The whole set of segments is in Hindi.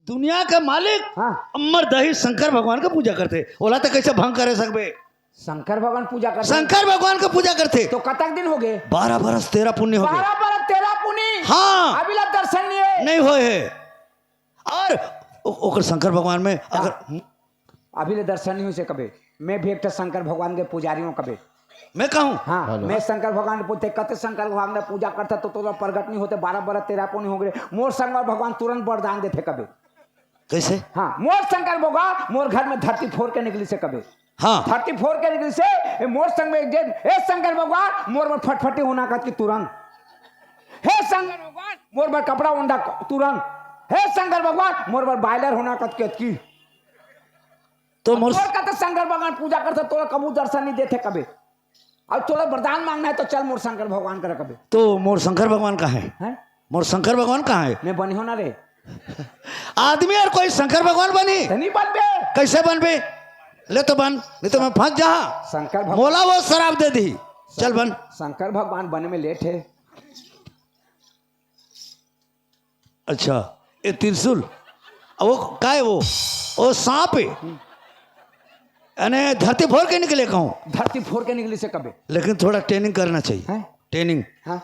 दुनिया के मालिक हाँ अमर दही शंकर भगवान का पूजा करते। बोला तो कैसे भंग करे सकबे। शंकर भगवान पूजा करते शंकर भगवान का पूजा करते तो कतक दिन हो गए 12 बरस 13 पुण्य हो गए। 12 बरस 13 पुनी हाँ अभी ला दर्शन नहीं होए है। और ओकर शंकर भगवान में अगर अभी ले दर्शन नहीं हुई से कभी। मैं भी एक शंकर भगवान के पुजारी हूँ कभी। मैं कहूँ हाँ मैं शंकर भगवान पूछते कते शंकर भगवान ने पूजा करता तो तोरा प्रगट नहीं होते 12 बरस 13 पुनी हो गए। मोर शंकर भगवान तुरंत वरदान देते कभी। कैसे। हाँ मोर शंकर भगवान मोर घर में धरती फोड़ के निकली से कभी। हाँ धरती फोड़ के निकली से मोर संग में एक दिन हे शंकर भगवान मोर पर फटफटी होना का की तुरंत। हे शंकर भगवान मोर पर कपड़ा उंडा तुरंत। हे शंकर भगवान मोर पर बायलर होना की तो मोर का तो शंकर भगवान पूजा करते तोरा कबू दर्शन नहीं देते कभी। अब तोरा वरदान मांगना है तो चल मोर शंकर भगवान कर कभी। तो मोर शंकर भगवान कहाँ है। मोर शंकर भगवान कहाँ है। मैं बनी हो ना रे आदमी और कोई शंकर भगवान बनी नहीं बन बे। कैसे बन बे। ले तो बन नहीं तो मैं फंस जा। शंकर भगवान मोला वो शराब दे दी चल बन। शंकर भगवान बने में लेट है। अच्छा ये त्रिशूल वो का है वो सांप है यानी धरती फोड़ के निकले कहूँ। धरती फोड़ के निकली से कभी। लेकिन थोड़ा ट्रेनिंग करना चाहिए हैं? ट्रेनिंग। हाँ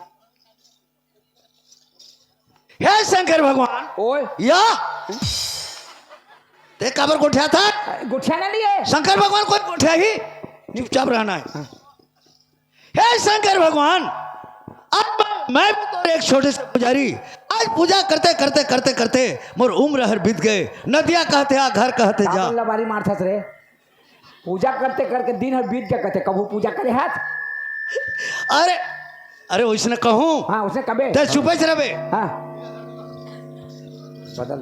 हे शंकर भगवान ओए या ते काबर गोठिया था। गुठिया नहीं लिए शंकर भगवान कोई गोठिया ही चुपचाप रहना है। हे शंकर भगवान अब मैं भी तो एक छोटे से पुजारी आज पूजा करते करते करते करते मोर उम्र हर बीत गए। नदिया कहते आ घर कहते जा। बारी मारथस रे पूजा करते करके दिन हर बीत गया कहते कबू पूजा करे हाथ। अरे अरे उसने कहूँ हाँ उसने कबे ते चुपे से रहे। हाँ बदल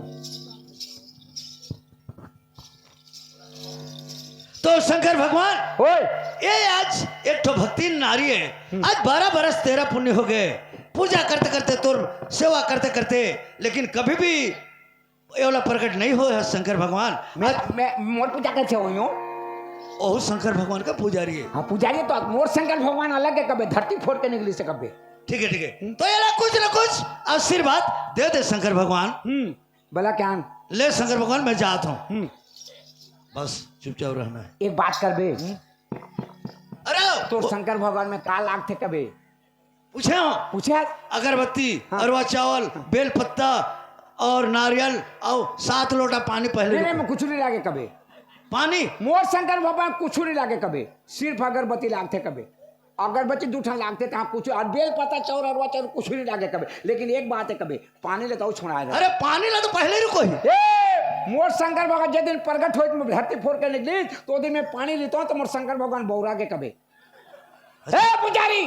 तो शंकर भगवान ओए ये आज एक तो भक्ति नारी है। आज 12 बरस 13 पुण्य हो गए पूजा करते करते तो सेवा करते करते लेकिन कभी भी ये वाला प्रकट नहीं हो है शंकर भगवान। मैं मोर पूजा कैसे हुई हूँ। ओह शंकर भगवान का पुजारी है। हाँ पुजारी तो मोर शंकर भगवान अलग है कबे धरती फोड़ के निकली से कबे। ठीक है तो ये कुछ ना कुछ आशीर्वाद दे दे शंकर भगवान। भला क्या ले शंकर भगवान मैं जाता हूँ बस चुपचाप रहना है। एक बात कर बे अरे तो शंकर भगवान में का लाग थे कबे पूछे हो पूछे अगरबत्ती हाँ। अरवा चावल बेल पत्ता और नारियल और 7 लोटा पानी पहले नहीं मैं कुछ नहीं लागे कबे। पानी मोर शंकर भगवान कुछ नहीं लागे कबे सिर्फ अगरबत्ती लागते कबे। अगरबत्ती दूठा लागते थे कुछ और बेल पत्ता चाउर अरवा चाउर कुछ नहीं लागे कबे। लेकिन एक बात है कबे पानी लेता हूँ छोड़ा। अरे पानी ला तो पहले रुको ही। मोर शंकर भगवान जिस दिन प्रकट हो धरती फोड़ के निकली तो दिन में पानी लेता हूँ तो मोर शंकर भगवान बौरा के कबे। पुजारी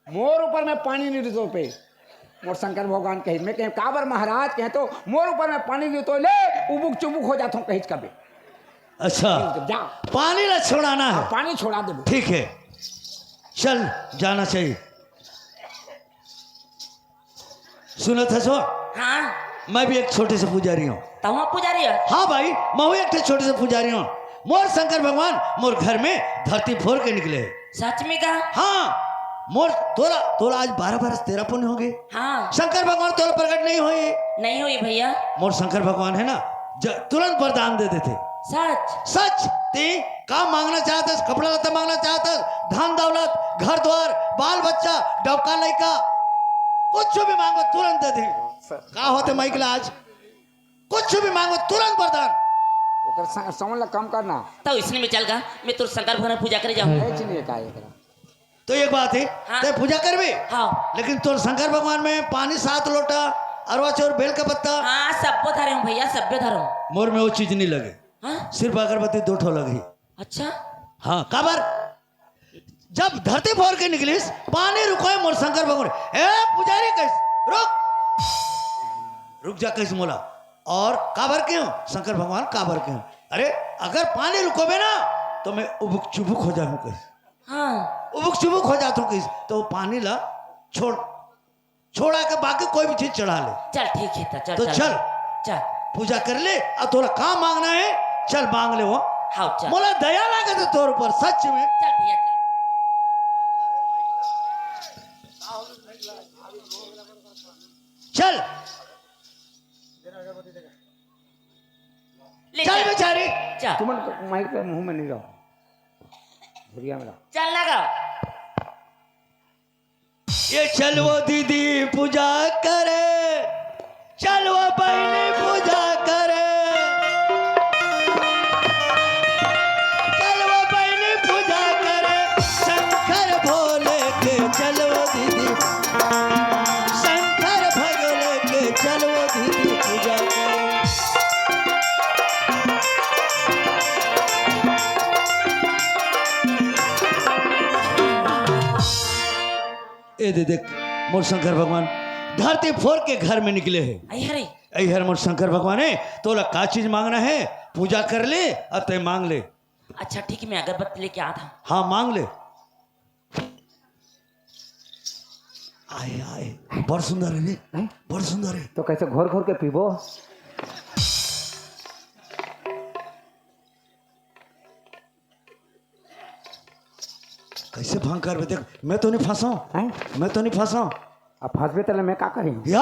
मोर ऊपर में पानी नहीं लेते पे मोर शंकर भगवान कहे मैं कहे काबर महाराज कहे तो मोर ऊपर में पानी लेते ले उबुक चुबुक हो जाता हूँ कहीं कबे। अच्छा जा पानी ला छोड़ाना है। पानी छोड़ा दे ठीक है चल जाना चाहिए। सुना था सो हाँ मैं भी एक छोटे से पुजारी हूँ। तहुआ पुजारी है। हाँ भाई मैं भी एक छोटे से पुजारी हूँ। मोर शंकर भगवान मोर घर में धरती फोड़ के निकले। सच में का। हाँ मोर तोला तोला आज 12 बरस 13 पुण्य हो गए। हाँ शंकर भगवान तोला प्रकट नहीं हुए। नहीं हुई भैया। मोर शंकर भगवान है ना तुरंत वरदान दे देते। सच सच ते काम मांगना चाहते कपड़ा लत्ता मांगना चाहते धन दौलत घर द्वार बाल बच्चा डबका लड़का कुछ भी मांगो तुरंत दे दे। का होते माइकल आज कुछ भी मांगो तुरंत वरदान। समझ कम करना तो इसने में चल गा मैं तो शंकर भगवान पूजा करे जाऊँ। तो एक बात है हाँ। ते पूजा करबे हाँ लेकिन तो शंकर भगवान में पानी 7 लोटा अरवा चाउर बेल का पत्ता हाँ सभ्य धरे हूँ भैया सभ्य धरे हूँ। मोर में वो चीज नहीं लगे। हाँ सिर्फ अगरबत्ती 2 ठो लगी। अच्छा हाँ काबर जब धरती फोड़ के निकली पानी रुको मोर शंकर भगवान ए पुजारी कैसे रुक जा कैसे मोला और काबर क्यों शंकर भगवान काबर क्यों। अरे अगर पानी रुकोगे ना तो मैं उबुक चुबुक हो जाऊँ कैसे। हाँ उबुक चुबुक हो जाता हूँ कैसे तो पानी ला छोड़ा के बाकी कोई भी चीज चढ़ा ले। चल ठीक है चल तो चल चल पूजा कर ले और थोड़ा काम मांगना है चल मांग ले वो। हाँ चल मोला दया लगे तो तोर ऊपर सच में। चल भैया चल ले चल चल बेचारी चल तुम माइक पे मुंह में नहीं रहो, झुरिया में रहो। चल ना गाओ ये चल वो दीदी पूजा करे, चल वो बहनी पूजा करे, चल वो बहनी पूजा करे, शंकर भोले के चल वो दीदी, शंकर भगोले के चल वो दीदी पूजा करे। ए दे देख मोर शंकर भगवान धरती फोर के घर में निकले हैं। आई हरे हर मोर शंकर भगवान है तोला का चीज मांगना है पूजा कर ले और तय मांग ले। अच्छा ठीक है मैं अगरबत्ती लेके आता हूँ हाँ मांग ले। आए आए बड़ सुंदर है रे, बड़ सुंदर है। तो कैसे घोर घोर के पीबो? कैसे भांग कर देख, मैं तो नहीं फंसा, हैं? मैं तो नहीं फंसा अब फंसबे तले मैं का करी? या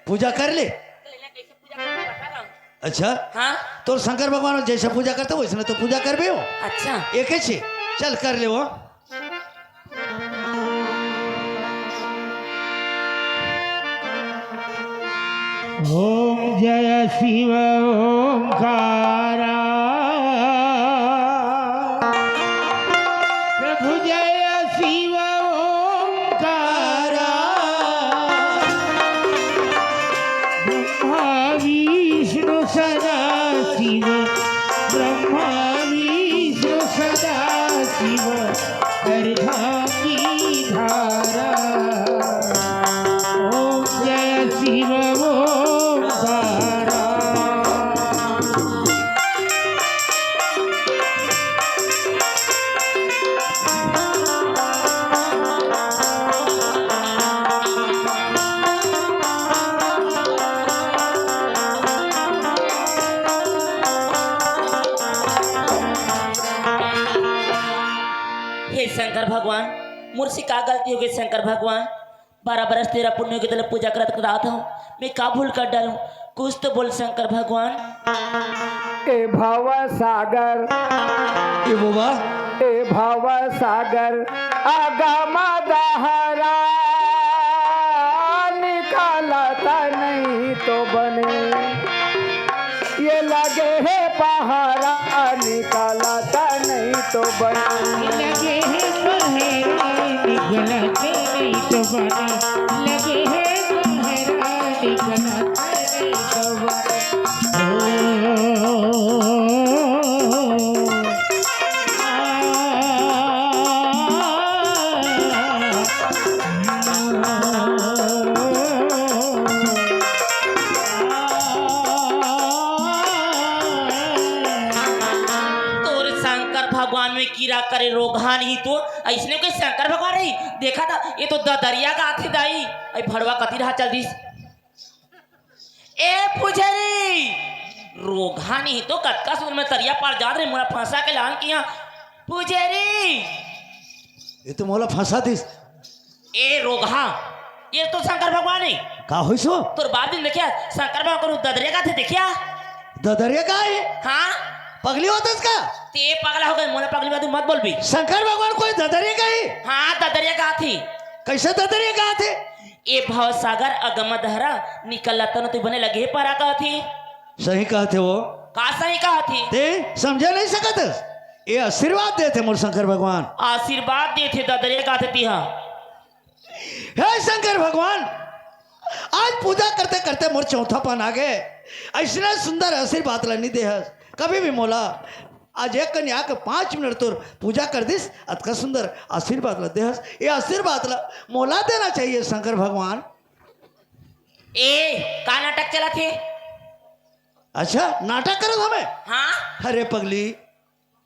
पूजा कर ले। अच्छा हाँ तो शंकर भगवान जैसा पूजा करते हो वैसे तो पूजा कर भी हो अच्छा एक ही चल कर ले वो। ओम जय शिव ओंकारा प्रभु जय शिव ओंकारा ब्रह्मा विष्णु सदा शिव ब्रह्मा विष्णु सदा शिव अर्धांगी धारा ओम जय शिव ओंकारा। हे शंकर भगवान मुझसे का गलती हो गई शंकर भगवान 12 बरस तेरा पुण्य की तरफ पूजा करत कराता हूँ मैं का भूल कर डालूं कुछ तो बोल शंकर भगवान। ए भव सागर, ये बाबा ए भव सागर आगम दहरा निकालता नहीं तो बने ये लगे है पहाड़ा निकालता नहीं तो बने। लगे हैं पहरा निकलते नहीं तो बने लगे हैं पहरा निकलते नहीं तो बने। तोर शंकर भगवान में कीड़ा करे रोगा नहीं तो ऐसने कोई शंकर भगवान रही देखा था ये तो दरिया का आथे दाई अई भड़वा कती रहा चल दिस ए पुजरी रोगा नहीं तो कटका सुन में तरिया पार जा रहे मुड़ा फंसा के लान किया पुजरी ये तो मोला फंसा दिस ए रोगा ये तो शंकर भगवान है का होई सो तोर बाप दिन देखिया शंकर भगवान को दरिया का थे देखिया ददरिया का है हाँ पगली होता इसका ते पगला हो गए मोला पगली बात मत बोल भी शंकर भगवान कोई ददरिया का है हाँ दरिया का थी कैसे ददरिया का थे ए भव सागर अगम दहरा निकल तन तो बने लगे परा का थी सही कहते वो का सही कहा थी ते समझे नहीं सकत ये आशीर्वाद देते मोर शंकर भगवान। आशीर्वाद दे थे दरिया का थी हाँ हे शंकर भगवान आज पूजा करते करते मोर चौथा पान आ गए ऐसा सुंदर आशीर्वाद ला नहीं दे कभी भी मोला आज एक कन्या के 5 मिनट तोर पूजा कर दिस अतका सुंदर आशीर्वाद ला दे ये आशीर्वाद ला मोला देना चाहिए शंकर भगवान। ए का नाटक चला थे अच्छा नाटक करो हमें हाँ अरे पगली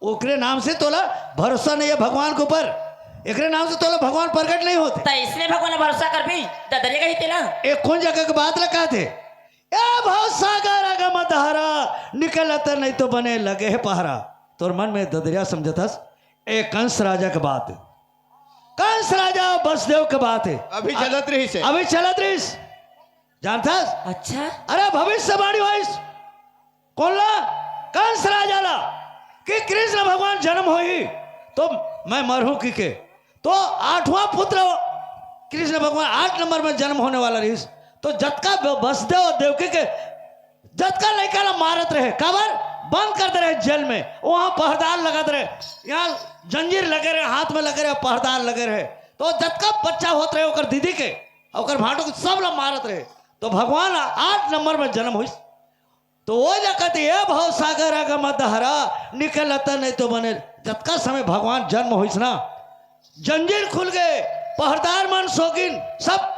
ओकरे नाम से तोला भरोसा नहीं है भगवान के ऊपर एकरे नाम से तोला भगवान प्रकट नहीं होते तो इसने भगवान ने भरोसा कर भी दरिया का ही तेला एक कौन जगह की बात लगा थे ए भाव सागर अगम दहरा निकलत नहीं तो बने लगे है पहरा तोर मन में ददरिया समझतस एक कंस राजा के बात कंस राजा वसुदेव के बात है। अभी चलत रही से अभी चलत रहीस जानता। अच्छा अरे भविष्यवाणी वाइस कौन ला कंस राजा ला कि कृष्ण भगवान जन्म होई तो मैं मरहूं की के। तो 8वां पुत्र कृष्ण भगवान 8 नंबर में जन्म होने वाला रहीस। तो जतका वसुदेव और देवकी के जतका लड़का ला मारत रहे काबर बंद करते रहे जेल में। वहां पहरेदार लगत रहे, यहाँ जंजीर लगे रहे, हाथ में लगे रहे, पहरेदार लगे रहे। तो जतका बच्चा होत रहे ओकर दीदी के ओकर भाटो के सब ला मारत रहे। तो भगवान 8 नंबर में जन्म हुई। तो वो कहते ये भाव सागर आगा मत हरा निकलता नहीं तो बने। जतका समय भगवान जन्म हुई ना जंजीर खुल गए, पहरेदार मन शौकीन सब।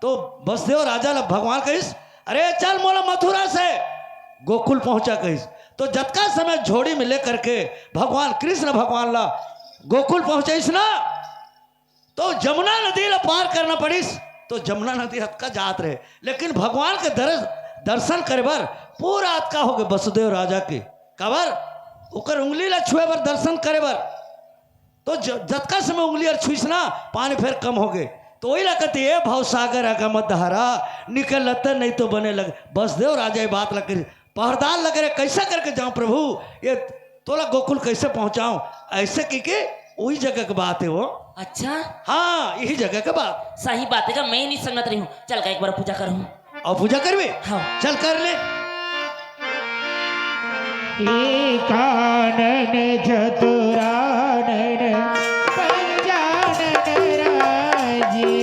तो वसुदेव राजा ला भगवान कहिस अरे चल मोला मथुरा से गोकुल पहुंचा कहिस। तो जतका समय झोड़ी में लेकर के भगवान कृष्ण भगवान ला गोकुल पहुंचाइस ना तो जमुना नदी ला पार करना पड़िस। तो जमुना नदी हतका जात रहे, लेकिन भगवान के दर्शन करे बर पूरा हतका हो गए वसुदेव राजा के काबर ओकर उंगली ला छुए बर दर्शन करे बर। तो जतका समय उंगली और छुईस ना पानी फिर कम हो गए। तो वही लगते ये भाव सागर आगा मत हरा निकल नहीं तो बने लगे। वसुदेव राजा ये बात लग पहरेदार लगे रहे कैसा करके जाऊं प्रभु ये तोला गोकुल कैसे पहुंचाऊं। ऐसे की वही जगह की बात है वो। अच्छा हाँ यही जगह का बात सही बात है का मैं नहीं समझ रही हूँ। चल का एक बार पूजा करूँ। और पूजा करवे हाँ चल कर ले। एकानन चतुरानन पंचानन राजे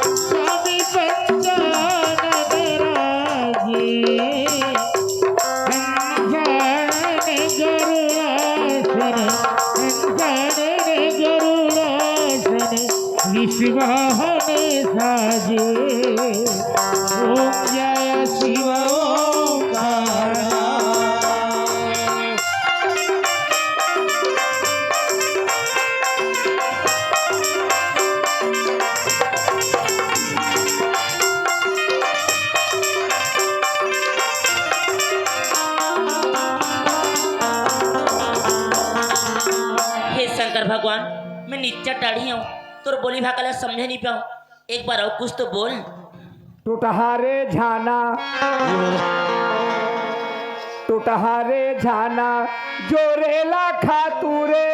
स्वामी पंचानन राजे विश्वाहन साजे ओम जय शिव ओंकार। हे शंकर भगवान मैं नीचा टाढ़ी हूँ तोर बोली भाकला समझे नहीं पाऊँ। एक बार और कुछ तो बोल। टूटहारे झाना टूटहारे झाना जोरेला खातूरे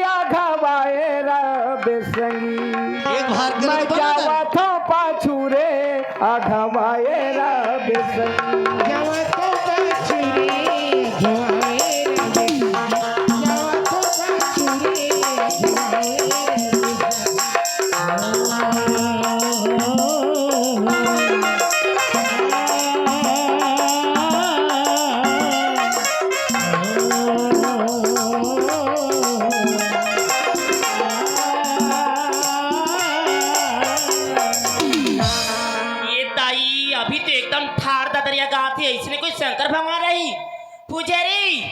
या घवाए बेसंगी एक बार कर मैं तो बना दे। जावा था पाछूरे अघवाए बेसंगी ये ताई अभी तो एकदम ठार दरिया गात है। इसमें कोई शंकर भगवान रही पुजारी।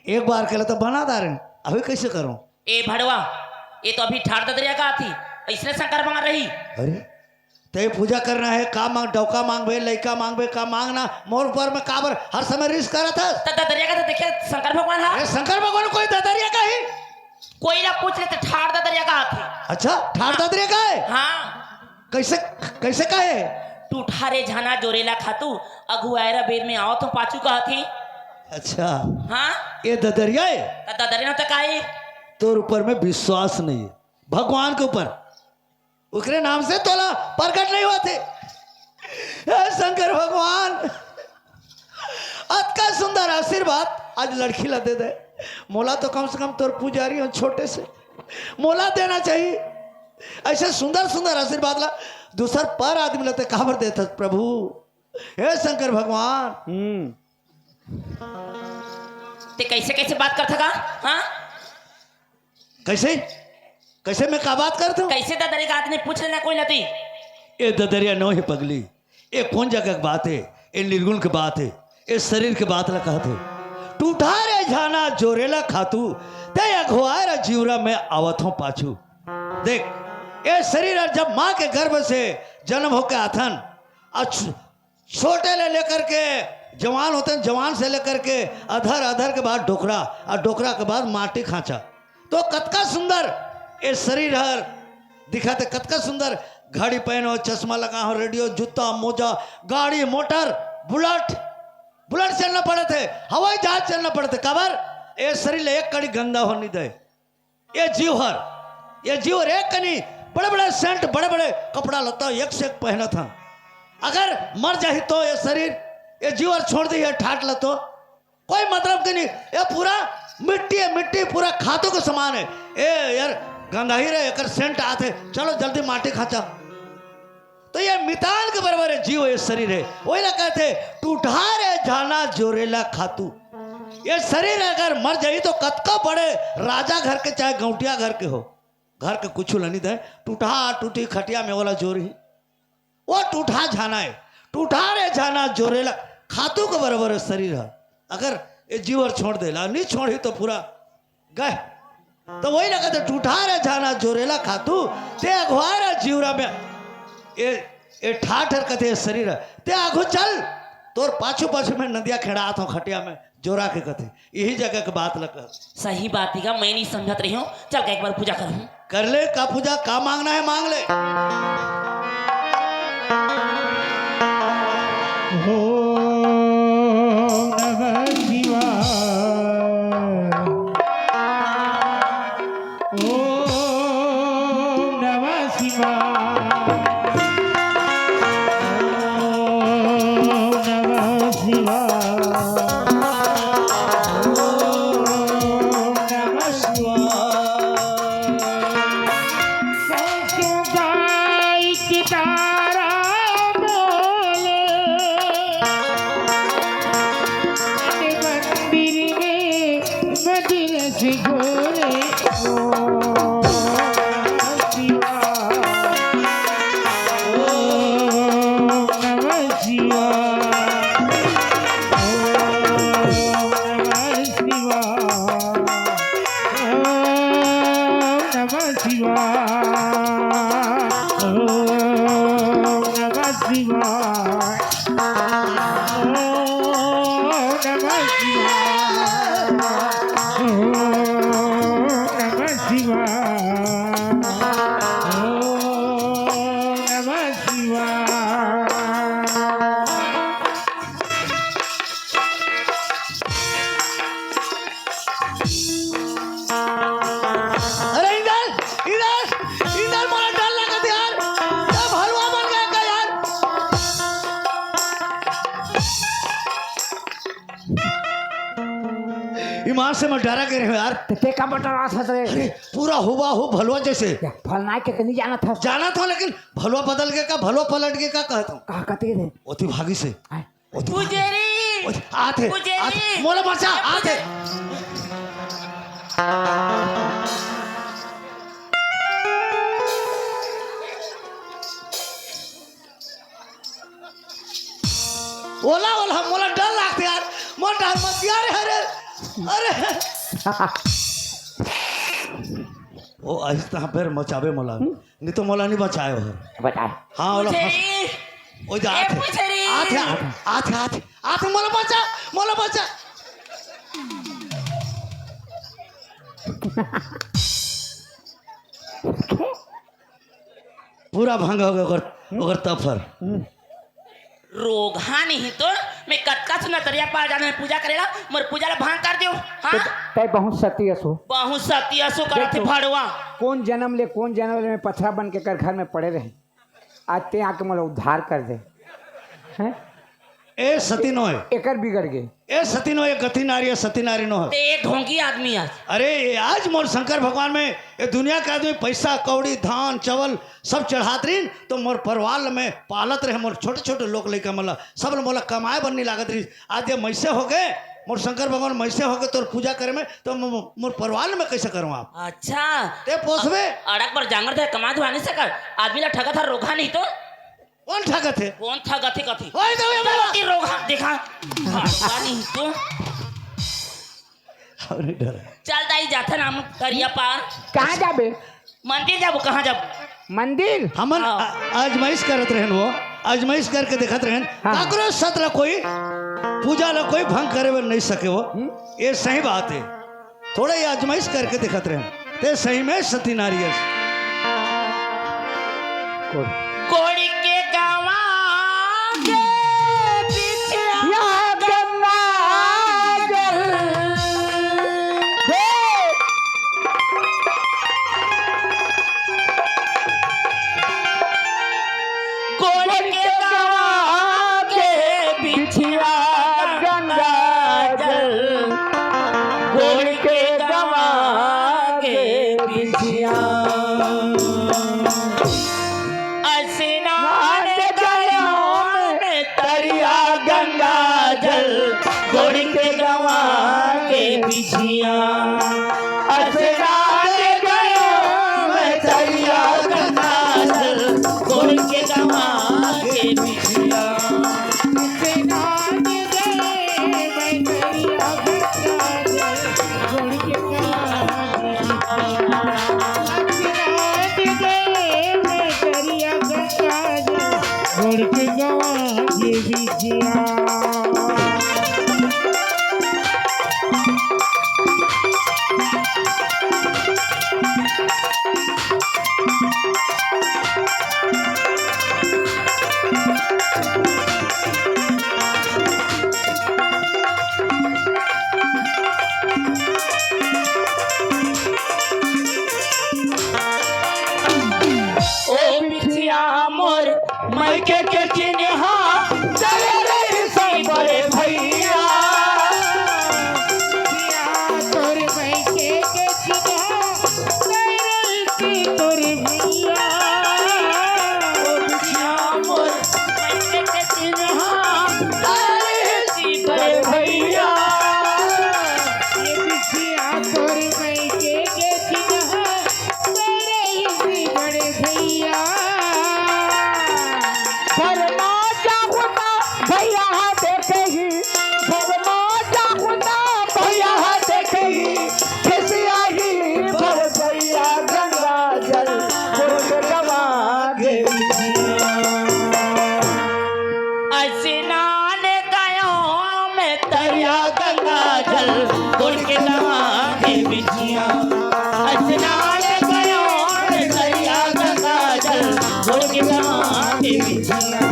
एक बार के लिए तो बना दारे अभी कैसे करूं। ए भड़वा ये तो अभी ठार दरिया गात थी इसने शंकर भगवान रही। अरे ते पूजा करना है का मांग डौका मांगबे लइका मांगबे का मांगना मोर ऊपर में काबर हर समय रिस्क करा था। दरिया का तो देखिए शंकर भगवान है। अरे शंकर भगवान कोई ददरिया का है। कोई ना पूछ ले तो ठार दरिया का हाथी। अच्छा ठाड़ ददरिया का है। हाँ कैसे कैसे का है। टूठारे झाना जोरेला खातू अगुआरा बेर में आओ तो पाचू का हाथी। अच्छा हाँ ये ददरिया है। दरिया तो का है। तोर ऊपर में विश्वास नहीं है भगवान के ऊपर उसके नाम से तोला प्रकट नहीं हुआ थे। हे शंकर भगवान अतका सुंदर आशीर्वाद आज लड़की ला दे दे। मोला तो कम से कम तोर पुजारी हो छोटे से मोला देना चाहिए। ऐसे सुंदर सुंदर आशीर्वाद ला दूसर पर आदमी लेते काबर देता प्रभु। हे शंकर भगवान ते कैसे कैसे बात करता का। हाँ कैसे कैसे मैं का बात करता हूँ। कैसे दरिया का आदमी पूछ लेना कोई लती। ये ददरिया नो है पगली। ये कौन जगह की बात है। ये निर्गुण की बात है। ये शरीर की बात ला कहते टूटा रे झाना जोरेला खातू ते अघवार जीवरा में आवत हूँ पाछू। देख ये शरीर जब माँ के गर्भ से जन्म होकर आथन छोटे ले लेकर के जवान होते हैं। जवान से लेकर के अधर अधर के बाद डोकरा और डोकरा के बाद माटी खांचा। तो कतका सुंदर ये शरीर हर दिखाते कतका सुंदर घड़ी पहनो चश्मा लगा हो रेडियो जूता मोजा गाड़ी मोटर बुलेट बुलेट चलना पड़े थे हवाई जहाज चलना पड़े थे कबर ये शरीर एक कड़ी गंदा होनी दे ये जीवर एक कनी बड़े बड़े सेंट बड़े बड़े कपड़ा लता एक से एक पहना था अगर मर जाही तो ये शरीर ये जीवर छोड़ दी है ठाट ल तो कोई मतलब की नहीं ये पूरा मिट्टी है मिट्टी पूरा खातों का समान है ए यार गंदा ही रहे एक सेंट आते चलो जल्दी माटी खाचा तो ये मिताल के बराबर है जीव ये शरीर है वही ना कहते टूटा रे जाना जोरेला खातू ये शरीर अगर मर जाई तो कतका बड़े राजा घर के चाहे गौटिया घर के हो घर के कुछ नहीं दे टूटा टूटी खटिया में वाला जोर ही वो टूटा जाना है टूटा रे जाना जोरेला खातू के बराबर है शरीर है अगर ये जीवर छोड़ देला नहीं छोड़ी तो पूरा गए तो वही ना कहते टूटा रे जाना जोरेला खातू ते अगवारा जीवरा में ये ठाठर कथे शरीर है ते आगो चल तोर पाछू पाछू में नदिया खेड़ात हो खटिया में जोरा के कथे यही जगह के बात लग सही बात है मैं नहीं समझत रही हूँ चल के एक बार पूजा करूँ कर ले का पूजा का मांगना है मांग ले ओम नमः शिवाय ओम नमः शिवाय ओम नमः शिवाय ओम नमः शिवाय ससुगाई की तारा बोले मंदिर में मदिर से गोरे ओम शिवाय ओम नमः शिवाय ओम नमः शिवाय ओम नमः शिवाय ओम नमः शिवाय ओम नमः शिवाय ओम नमः शिवाय ओम नमः शिवाय अरे इधर इधर इधर मोला डर लगा था यार क्या भलवा बन गया का यार ईमान से मैं डरा के रहे हो यार ते का बटा रास हस रे अरे पूरा हुआ हो भलवा जैसे फलना के नहीं जाना था जाना था लेकिन भलवा बदल गया का भलवा पलट गया का कहता हूँ कहा कहते थे ओती भागी से ओती भागी। पुजेरी आते पुजेरी। आते मोला बचा आते ओला ओला मोला डर लगता यार मोला डर मत यार अरे अरे ओ आहिस्ता फिर मचावे मोला नहीं तो मोला नहीं बचाए हो बता हाँ ओला फंस पुजेरी ओ जा ए पुजेरी आते आते आते आते मोला बचा पूरा भंग हो गया ओकर तफर रोगा नहीं तो मैं कटका सुना तरिया पा जाने पूजा करेला मोर पूजा ला भांग कर दियो हाँ ते बहुत सती असो बहुत सतियासो करत भड़वा कौन जन्म ले मैं पथरा बन के कर घर में पड़े रहे आज ते आके मला उद्धार कर दे हैं ए सती नो है एकर बिगड़ गए ए सती नो है गति नारी है सती नारी नो है ते एक ढोंगी आदमी आज अरे ये आज मोर शंकर भगवान में ये दुनिया के आदमी पैसा कौड़ी धान चावल सब चढ़ात रही तो मोर परिवार में पालत रहे मोर छोटे छोटे लोग लेकर मला सब मोला कमाए बननी लागत रही आज ये मैसे हो गए मोर शंकर भगवान मैसे हो गए तो पूजा करे में तो मोर परिवार में कैसे करूँ आप अच्छा ते पोसबे अड़क पर जांगर थे कमा धुआ नहीं सकर आदमी ला ठगा था रोगा नहीं तो कौन ठगत है कौन ठगा थे कथी ओए तो ये बोला की रोगा देखा भड़वा नहीं तो अरे डर चल दाई जाता नाम करिया पार कहाँ जाबे मंदिर जाबो कहाँ जाबो मंदिर हमन आजमाइश करत रहन वो आजमाइश करके देखत रहन हाँ। काकरो सत्र कोई पूजा ला कोई भंग करे नहीं सके वो ये सही बात है थोड़ा ये आजमाइश करके देखत रहन ते सही में सती नारियस। कोड़ी के गवा के बिछिया गंगा जल कोड़ी के गवा के बिछिया गंगा जल कोड़ी के गवा के बिछिया स्नान गया में तरिया गंगा जल गोड़ के गवा के बिछिया स्नान गया में तरिया गंगा जल गोड़ के गवा के बिछिया ओ बिछिया मोर मैके के चिन्हा चले रे सी बड़े भैया ओ बिछिया मोर मैके के चिन्हा चले रे सी बड़े भैया फरमा जागुता भैया देखेगी फरमा जागुता भैया देखेगी खिसियागी भर भैया गंगा जल गुड़ गवा के स्नान गया में तरिया गंगा जल गोड़ के गवा के बिछिया स्नान गया में तरिया गंगा जल गोड़ के गवा के बिछिया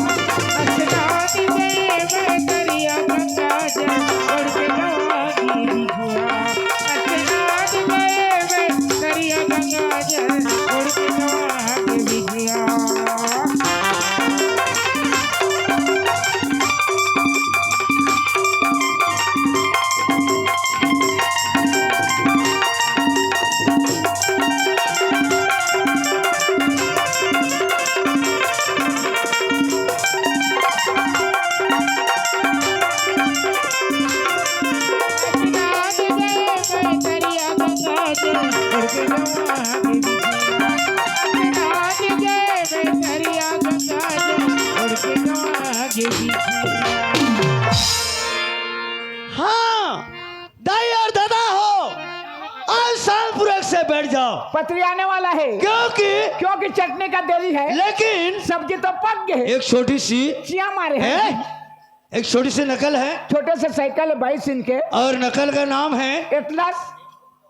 हाँ, दाई और दादा हो, आज सालपुरक से बैठ जाओ, पतरी आने वाला है क्योंकि चटनी का देरी है लेकिन सब्जी तो पक गई है एक छोटी सी चिया मारे है, हैं एक छोटी सी नकल है छोटे से साइकिल है 22 इंच के और नकल का नाम है, एटलस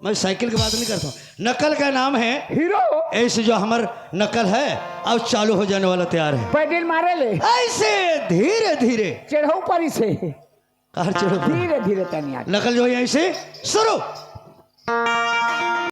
मैं साइकिल की बात नहीं करता हूँ, नकल का नाम है हीरो ऐसे जो हमार नकल है अब चालू हो जाने वाला तैयार है। पैडल मारे ले ऐसे धीरे धीरे चढ़ो पर से कार चढ़ो धीरे धीरे तनिया नकल जो है यहीं से शुरू।